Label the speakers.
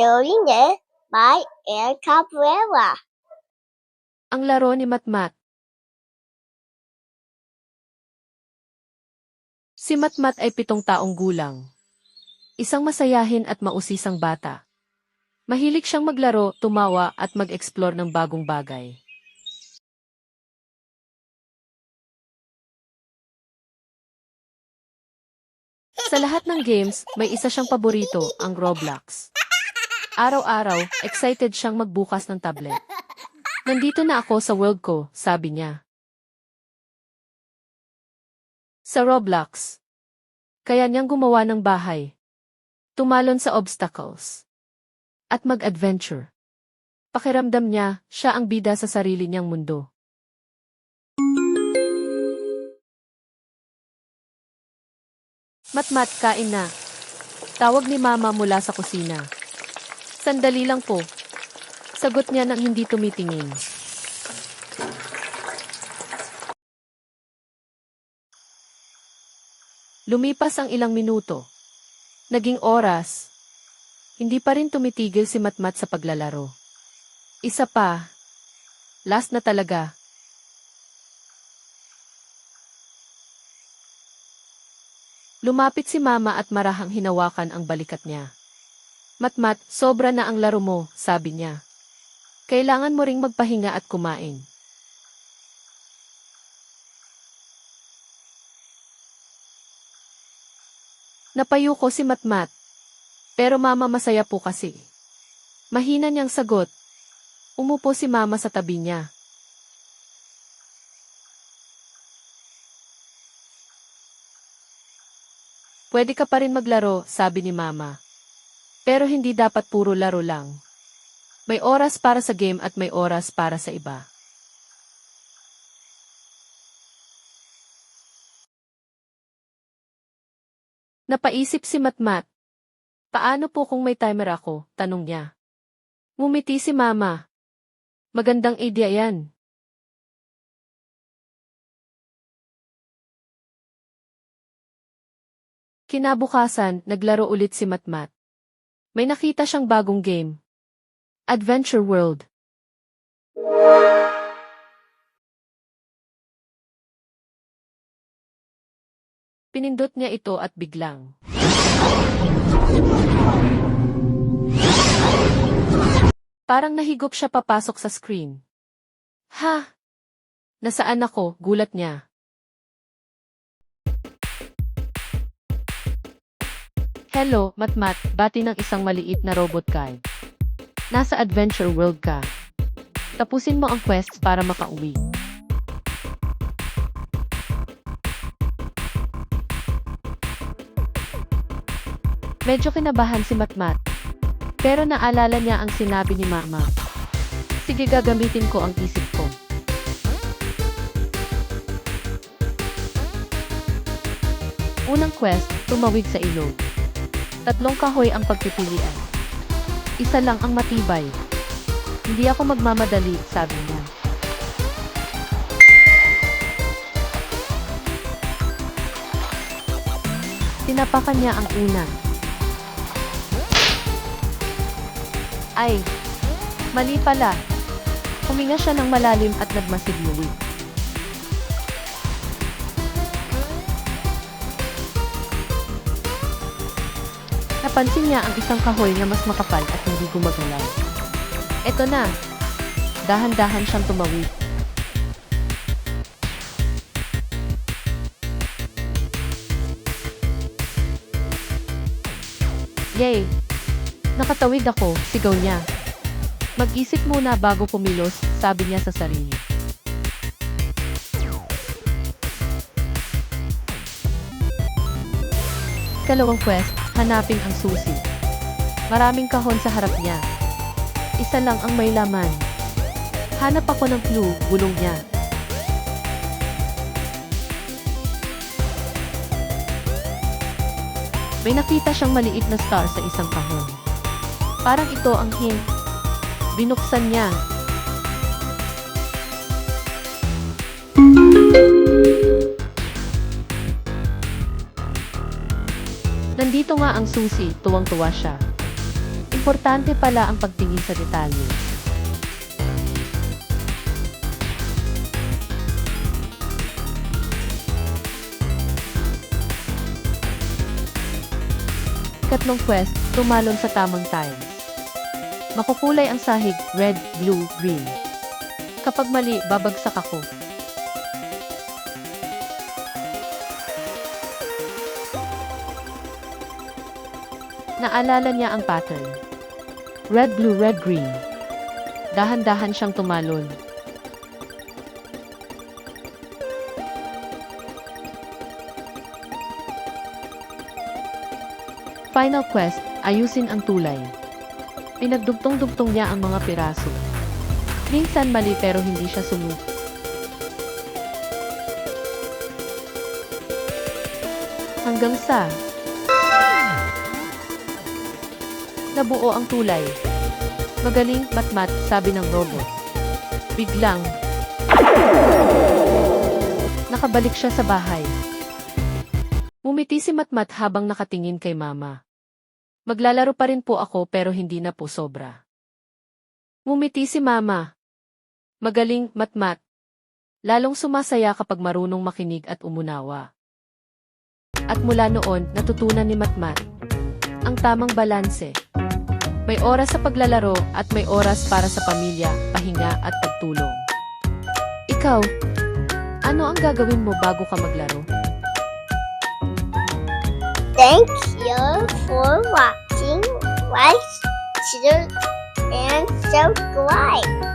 Speaker 1: Joined by El Cabrera.
Speaker 2: Ang laro ni Matmat. Si Matmat ay 7 taong gulang. Isang masayahin at mausisang bata. Mahilig siyang maglaro, tumawa at mag-explore ng bagong bagay. Sa lahat ng games, may isa siyang paborito, ang Roblox. Araw-araw, excited siyang magbukas ng tablet. Nandito na ako sa world ko, sabi niya. Sa Roblox. Kaya niyang gumawa ng bahay. Tumalon sa obstacles. At mag-adventure. Pakiramdam niya, siya ang bida sa sarili niyang mundo. Matmat, kain na. Tawag ni Mama mula sa kusina. Sandali lang po. Sagot niya nang hindi tumitingin. Lumipas ang ilang minuto. Naging oras. Hindi pa rin tumitigil si Matmat sa paglalaro. Isa pa. Last na talaga. Lumapit si Mama at marahang hinawakan ang balikat niya. Matmat, sobra na ang laro mo, sabi niya. Kailangan mo ring magpahinga at kumain. Napayuko si Matmat. Pero Mama, masaya po kasi. Mahina niyang sagot. Umupo si Mama sa tabi niya. Pwede ka pa rin maglaro, sabi ni Mama. Pero hindi dapat puro laro lang. May oras para sa game at may oras para sa iba. Napaisip si Matmat. Paano po kung may timer ako? Tanong niya. Ngumiti si Mama. Magandang idea yan. Kinabukasan, naglaro ulit si Matmat. May nakita siyang bagong game. Adventure World. Pinindot niya ito at biglang. Parang nahigop siya papasok sa screen. Ha? Nasaan ako? Gulat niya. Hello, Matmat, bati ng isang maliit na robot guy. Nasa Adventure World ka. Tapusin mo ang quests para makauwi. Medyo kinabahan si Matmat. Pero naalala niya ang sinabi ni Mama. Sige, gagamitin ko ang isip ko. Unang quest, tumawid sa ilog. 3 kahoy ang pagpipilian. Isa lang ang matibay. Hindi ako magmamadali, sabi niya. Tinapakan niya ang una. Ay, mali pala. Huminga siya ng malalim at nagmasigluwi. Napansin niya ang isang kahoy na mas makapal at hindi gumagalaw. Eto na. Dahan-dahan siyang tumawid. Yay! Nakatawid ako, sigaw niya. Mag-isip muna bago kumilos, sabi niya sa sarili. Ikalawang quest, hanapin ang susi. Maraming kahon sa harap niya. Isa lang ang may laman. Hanap ako ng clue, bulong niya. May nakita siyang maliit na star sa isang kahon. Parang ito ang hint. Binuksan niya. Nandito nga ang susi, tuwang-tuwa siya. Importante pala ang pagtingin sa detalye. Ikatlong quest, tumalon sa tamang tiles. Makukulay ang sahig, red, blue, green. Kapag mali, babagsak ako. Naalala niya ang pattern. Red, blue, red, green. Dahan-dahan siyang tumalon. Final quest, ayusin ang tulay. Pinagdugtong-dugtong niya ang mga piraso. Minsan mali pero hindi siya sumuko. Hanggang sa nabuo ang tulay. Magaling, Matmat, sabi ng robot. Biglang nakabalik siya sa bahay. Umiti si Matmat habang nakatingin kay Mama. Maglalaro pa rin po ako pero hindi na po sobra. Ngumiti si Mama. Magaling, Matmat. Lalong sumasaya kapag marunong makinig at umunawa. At mula noon, natutunan ni Matmat ang tamang balanse. May oras sa paglalaro at may oras para sa pamilya, pahinga at pagtulong. Ikaw, ano ang gagawin mo bago ka maglaro?
Speaker 1: Thank you for watching. Like, share, and subscribe.